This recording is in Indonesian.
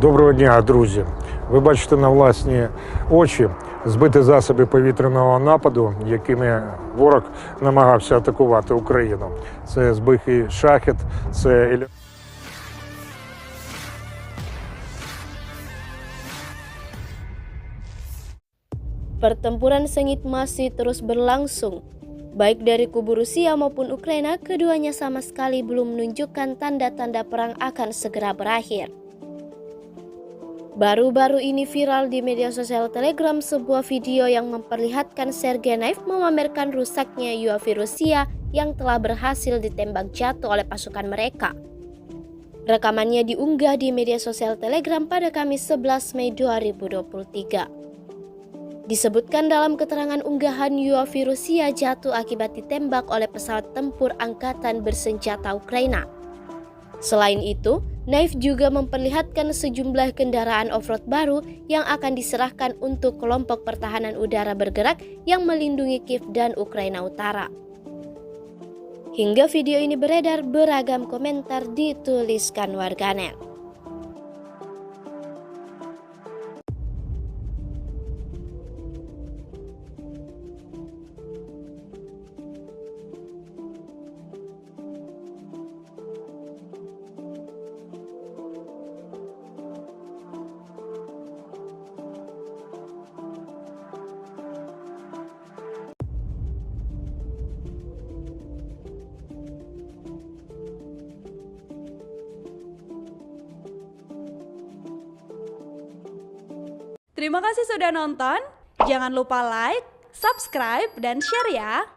Доброго дня, друзі! Ви бачите на власні очі збиті засоби повітряного нападу, якими ворог намагався атакувати Україну. Це збитий шахед, це Pertempuran sengit masih terus berlangsung. Baik dari kubu Rusia maupun Ukraina, keduanya sama sekali belum menunjukkan tanda-tanda perang akan segera berakhir. Baru-baru ini viral di media sosial Telegram sebuah video yang memperlihatkan Sergei Naiv memamerkan rusaknya UAV Rusia yang telah berhasil ditembak jatuh oleh pasukan mereka. Rekamannya diunggah di media sosial Telegram pada Kamis 11 Mei 2023. Disebutkan dalam keterangan unggahan UAV Rusia jatuh akibat ditembak oleh pesawat tempur angkatan bersenjata Ukraina. Selain itu, Naiv juga memperlihatkan sejumlah kendaraan off-road baru yang akan diserahkan untuk kelompok pertahanan udara bergerak yang melindungi Kiev dan Ukraina Utara. Hingga video ini beredar, beragam komentar dituliskan warganet. Terima kasih sudah nonton. Jangan lupa like, subscribe, dan share ya.